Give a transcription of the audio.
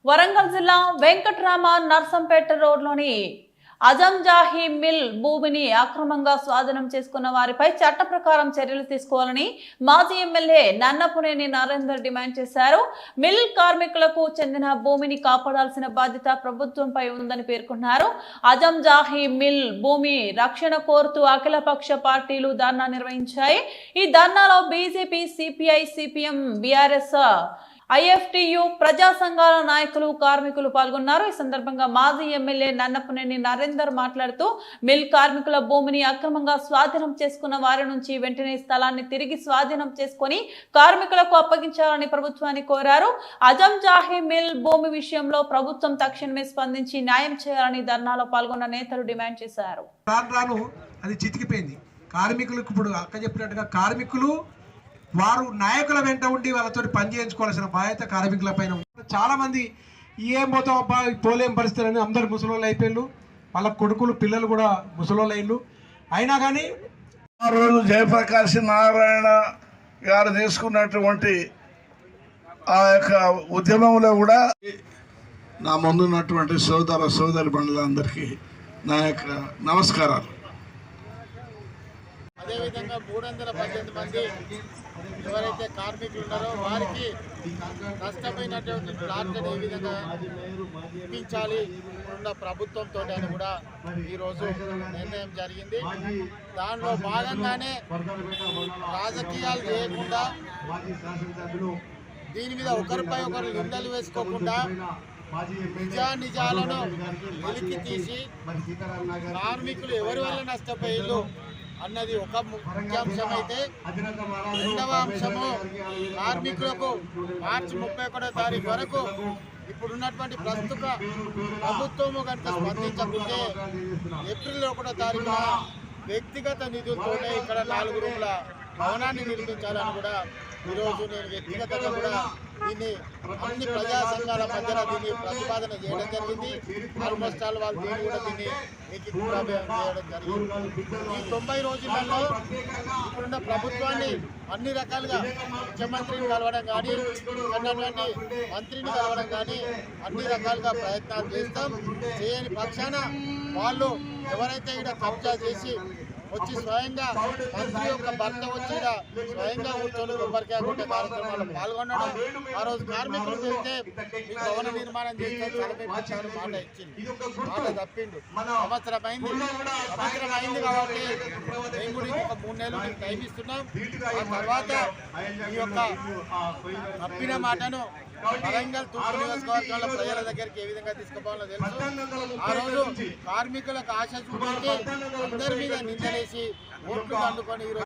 వరంగల్ జిల్లా వెంకట్రామ నర్సంపేట రోడ్లోని అజంజాహి మిల్ భూమిని అక్రమంగా స్వాధీనం చేసుకున్న వారిపై చట్ట ప్రకారం చర్యలు తీసుకోవాలని మాజీ ఎమ్మెల్యే నన్నపునేని నరేందర్ డిమాండ్ చేశారు. మిల్ కార్మికులకు చెందిన భూమిని కాపాడాల్సిన బాధ్యత ప్రభుత్వంపై ఉందని పేర్కొన్నారు. అజంజాహి మిల్ భూమి రక్షణ కోరుతూ అఖిలపక్ష పార్టీలు ధర్నా నిర్వహించాయి. ఈ ధర్నాలో BJP, CPI, CPM, BRS, IFTU ప్రజా సంఘాల నాయకులు, కార్మికులు పాల్గొన్నారు. ఈ సందర్భంగా మాజీ ఎమ్మెల్యే నన్నపునేని నరేందర్ మాట్లాడుతూ మిల్ కార్మికుల భూమిని అక్రమంగా స్వాధీనం చేసుకున్న వారి నుంచి వెంటనే స్థలాన్ని తిరిగి స్వాధీనం చేసుకుని కార్మికులకు అప్పగించాలని ప్రభుత్వాన్ని కోరారు. అజంజాహి మిల్ భూమి విషయంలో ప్రభుత్వం తక్షణమే స్పందించి న్యాయం చేయాలని ధర్నాలో పాల్గొన్న నేతలు డిమాండ్ చేశారు. అది చితికిపోయింది. కార్మికులకు ఇప్పుడు అక్క చెప్పినట్టుగా కార్మికులు వారు నాయకుల వెంట ఉండి వాళ్ళతో పని చేయించుకోవాల్సిన బాధ్యత కార్మికుల పైన. చాలా మంది ఏం పోతాం అబ్బా పోలేం పరిస్థితులు అని అందరు ముసలోళ్ళు అయిపోయారు. వాళ్ళ కొడుకులు పిల్లలు కూడా ముసలోళ్ళు అయ్యారు. అయినా కానీ ఆ రోజు జయప్రకాశ్ నారాయణ గారు తీసుకున్నటువంటి ఆ యొక్క ఉద్యమంలో కూడా నా ముందున్నటువంటి సోదరి బంధువులందరికీ నా యొక్క నమస్కారాలు. అదేవిధంగా 318 మంది ఎవరైతే కార్మికులు ఉన్నారో వారికి నష్టమైనటువంటి ప్లాట్లను ఏ విధంగా ఇప్పించాలి ఇప్పుడున్న ప్రభుత్వంతో అని కూడా ఈరోజు నిర్ణయం జరిగింది. దానిలో భాగంగానే రాజకీయాలు చేయకుండా దీని మీద ఒకరిపై ఒకరు నిందలు వేసుకోకుండా నిజాలను వెలికి తీసి కార్మికులు ఎవరి వల్ల నష్టపోయారు అన్నది ఒక ముఖ్యాంశం అయితే, రెండవ అంశము కార్మికులకు మార్చి 31వ తారీఖు వరకు ఇప్పుడున్నటువంటి ప్రస్తుత ప్రభుత్వము కనుక స్పందించకుంటే ఏప్రిల్ 1వ తారీఖున వ్యక్తిగత నిధులతోనే ఇక్కడ 4 రూముల భవనాన్ని నిర్మించాలని కూడా ఈరోజు నేను వ్యక్తిగతంగా కూడా దీన్ని అన్ని ప్రజా సంఘాల మధ్యన దీన్ని ప్రతిపాదన చేయడం జరిగింది. ఆల్మోస్ట్ ఆల్ వాళ్ళు దీన్ని కూడా దీన్ని చేయడం జరిగింది. ఈ 90 రోజులలో ఇప్పుడున్న ప్రభుత్వాన్ని అన్ని రకాలుగా ముఖ్యమంత్రిని కలవడం కానీ, ఉన్నటువంటి మంత్రిని కలవడం కానీ అన్ని రకాలుగా ప్రయత్నాలు చేస్తాం. చేయని పక్షాన వాళ్ళు ఎవరైతే ఇక్కడ కబ్జా చేసి వచ్చి స్వయంగా మంత్రి యొక్క భర్త వచ్చి స్వయంగా కూర్చొని కొబ్బరికాయ కొట్టే కార్యక్రమాల్లో పాల్గొనడం, ఆ రోజు కార్మికులు వెళ్తే మీ భవన నిర్మాణం చేస్తే చలపించాలని మాట ఇచ్చింది. మాట తప్పిండు. సంవత్సరం అయింది కాబట్టి మేము కూడా ఒక 3 నెలలు మీకు టైం ఇస్తున్నాం. ఆ తర్వాత ఈ యొక్క తప్పిన మాటను వరంగల్ తూర్పు నియోజకవర్గంలో ప్రజల దగ్గరికి ఏ విధంగా తీసుకుపోవాలో తెలుసు. ఆ రోజు కార్మికులకు ఆశ చూపించి అందరి మీద నిందలేసి ఓట్లు దండుకొని ఈరోజు